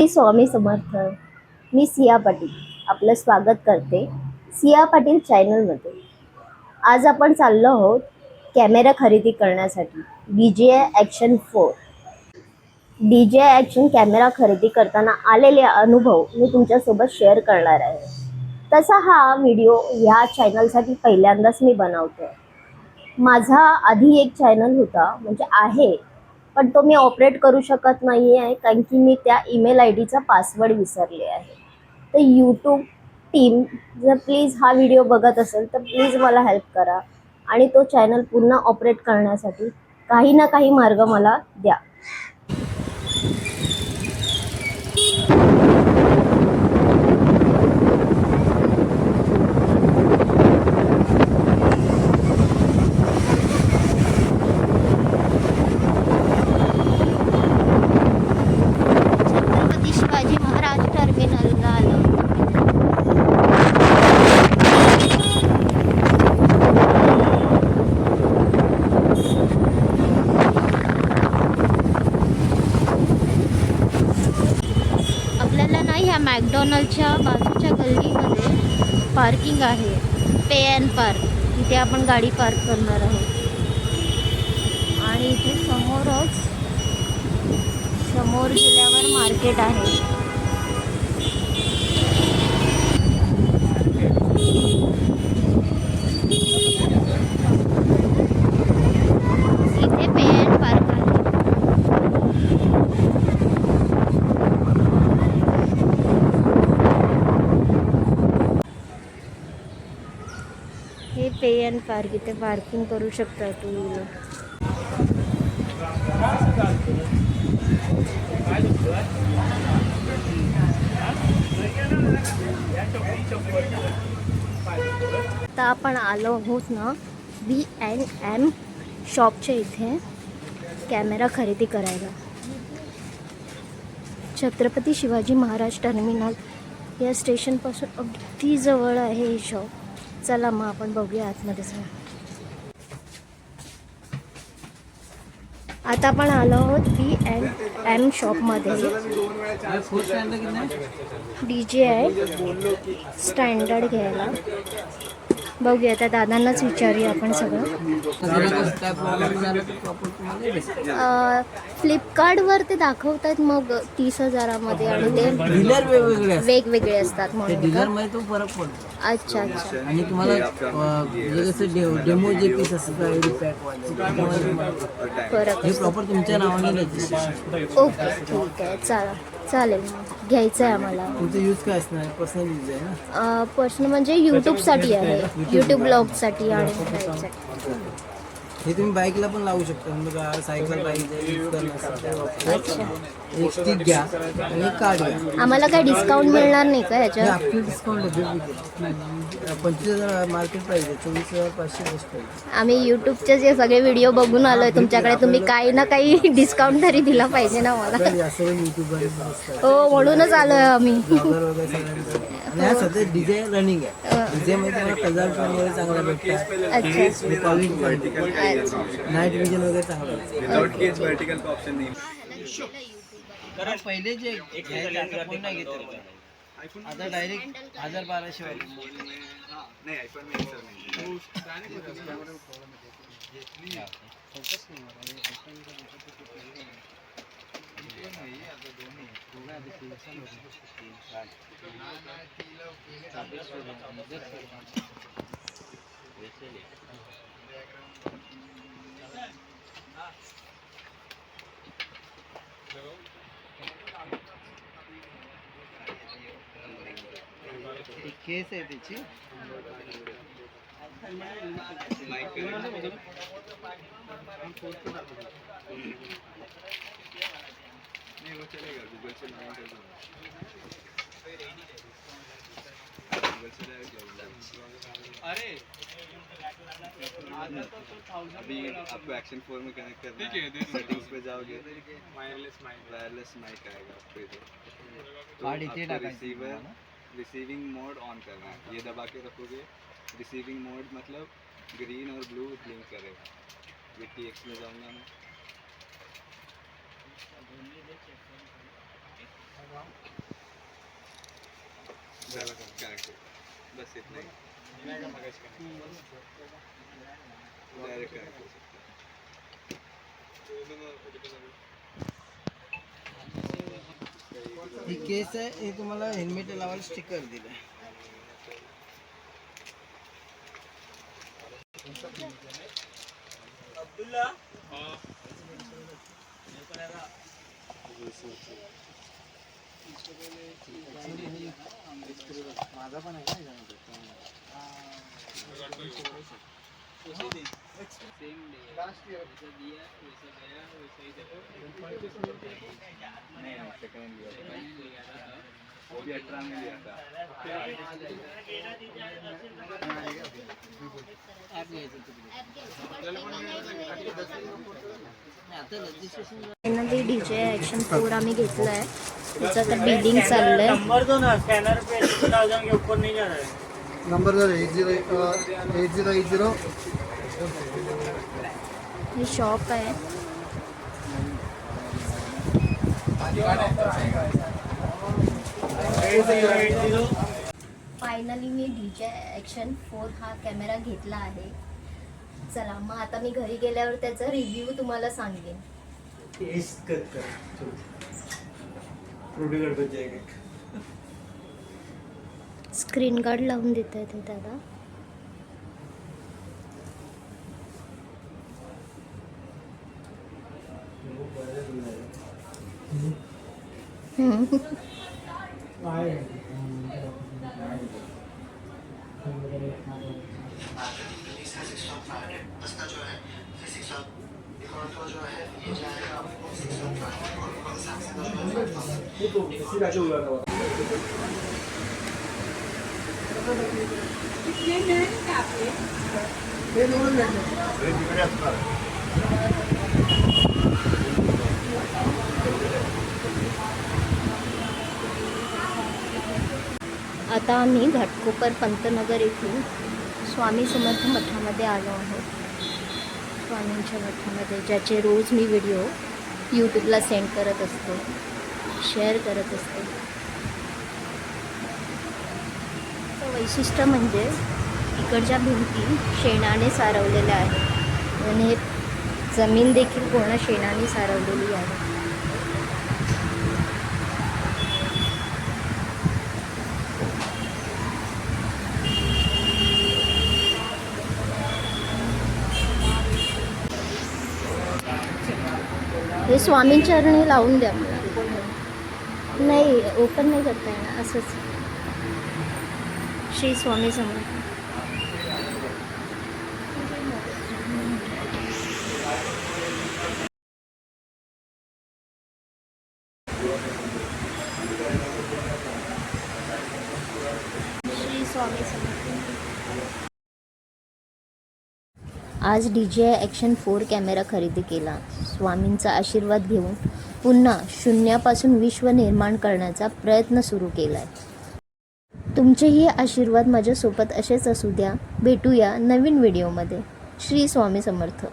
श्री स्वामी समर्थ. मी सिया पाटील आपलं स्वागत करते सिया पाटील चॅनलमध्ये. आज आपण चाललो आहोत कॅमेरा खरेदी करण्यासाठी. DJI Action 4 DJI Action camera खरेदी करताना आलेले अनुभव मी तुमच्यासोबत शेअर करणार आहे. तसा हा व्हिडिओ ह्या चॅनलसाठी पहिल्यांदाच मी बनवते. माझा आधी एक चॅनल होता, म्हणजे आहे, पण तो मी ऑपरेट करू शकत नाही आहे, कारण की मी त्या ईमेल ID चा पासवर्ड विसरले आहे. तर यूट्यूब टीम जर प्लीज हा व्हिडिओ बघत असेल तर प्लीज मला हेल्प करा आणि तो चॅनल पुन्हा ऑपरेट करण्यासाठी काही ना काही मार्ग मला द्या. छत्रपती शिवाजी महाराज टर्मिनलला आलो. आपल्याला ना ह्या मॅकडॉनल्डच्या बाजूच्या गल्लीमध्ये पार्किंग आहे, पे अँड पार्क. इथे आपण गाडी पार्क करणार आहोत आणि इथे समोर गेल्यावर मार्केट आहे. इथे पे अँड पार्क आहे. हे पे अँड पार्क, इथे पार्किंग करू शकता टू व्हीलर. आता आपण आलो आहोत ना B&M शॉपच्या इथे कॅमेरा खरेदी करायला. छत्रपती शिवाजी महाराज टर्मिनल या स्टेशनपासून अगदी जवळ आहे हे शॉप. चला मग आपण बघूया आतमध्ये जाऊन. आता आपण आलो आहोत B&M शॉपमध्ये. DJI स्टँडर्ड घ्यायला. बघूया, त्या दादांनाच विचारूया आपण सगळं. फ्लिपकार्टवर ते दाखवतात मग 30,000मध्ये आणि ते वेगवेगळे असतात म्हणून. तो फरक पडतो. अच्छा अच्छा. आणि तुम्हाला डेमो जे पीस असतात फरक हे प्रॉपर तुमच्या नावाने रजिस्ट्रेशन. ओके, ठीक आहे, चालेल. मग घ्यायचं आहे आम्हाला. तुमचं यूज काय असणार? पर्सनल यूज आहे ना? पर्सनल म्हणजे यूट्यूबसाठी आहे, यूट्यूब ब्लॉगसाठी आणि साठी. हे तुम्ही बाईकला पण लावू शकता. मग सायकल पाहिजे यूज अच्छा. एक स्टिक घ्या आणि एक कार्ड घ्या. आम्हाला काय डिस्काउंट मिळणार नाही का ह्याच्यात? आपली डिस्काउंट आहे. 25,000 मार्केट प्राईस आहे, 24,500 बेस्ट प्राईस. आम्ही यूट्यूबचे जे सगळे व्हिडिओ बघून आलोय तुमच्याकडे, तुम्ही काही ना काही डिस्काउंट तरी दिला पाहिजे ना मला. असं युट्यूबवर असतात. हो, म्हणूनच आलोय आम्ही. वगैरे सगळ्यांचं. आणि हा सध्या डीजे रनिंग आहे. डीजे मध्ये तुम्हाला कलर पण वगैरे चांगला भेटतात. नाईट विजन वगैरे चांगलं. कारण पहिले जे फोन नाही घेत आता डायरेक्ट 1,000-1,200 नाही आयफोन नाही सर नाही. केस आहे त्याची. नहीं वो चलेगा, गूगल से लॉगिन कर दो. अरे अभी आपको एक्शन 4 में कनेक्ट करना है. सेटिंग्स पे जाओगे, वायरलेस माइक आएगा आपको इधर. तो आपको रिसीविंग मोड ऑन करना है. ये दबा के रखोगे, रिसीविंग मोड मतलब ग्रीन और ब्लू ब्लिंक करेगा. VTX में जाऊंगा मैं. झालं कनेक्ट बस इतना ही डायरेक्ट कनेक्ट हो सकता ही केस आहे, हे तुम्हाला हेल्मेट लावायला स्टिकर दिलं आहे. माझा पण आहे नहीं सेकंड लिया था वो भी 18 में लिया था आता रजिस्ट्रेशन फायनली DJ ॲक्शन 4 आम्ही घेतला आहे. त्याचं आता बिलिंग चाललंय. नंबर दो ना, स्कैनर पे 2000 के ऊपर नहीं जा रहा है. नंबर जर 8080 हे शॉप आहे. फायनली मी DJ ॲक्शन 4 हा कॅमेरा घेतला आहे. चला मग आता मी घरी गेल्यावर त्याचा रिव्ह्यू तुम्हाला सांगेन. टेस्ट कर रोटी गड़बड़ जाएगा. स्क्रीन गार्ड लावून देता येते त्याला. आता आम्ही घाटकोपर पंतनगर येथील स्वामी समर्थ मठामध्ये आलो आहोत. स्वामींच्या मठामध्ये ज्याचे रोज मी व्हिडिओ यूट्यूबला सेंड करत असते, शेअर करत असते. तर वैशिष्ट्य म्हणजे इकडच्या भिंती शेणाने सारवलेल्या आहेत आणि हे जमीन देखील पूर्ण शेणाने सारवलेली आहे. हे स्वामींचरणी लावून द्या मला. नाही ओपन नाही करता येणार असंच. श्री स्वामी समर्थ. श्री स्वामी समर्थ. आज DJ ॲक्शन 4 कॅमेरा खरेदी केला. स्वामींचा आशीर्वाद घेऊन पुन्हा शून्यापासून विश्व निर्माण करण्याचा प्रयत्न सुरू केला आहे. तुमचेही आशीर्वाद माझ्यासोबत असेच असू द्या. भेटूया नवीन व्हिडिओमध्ये. श्री स्वामी समर्थ.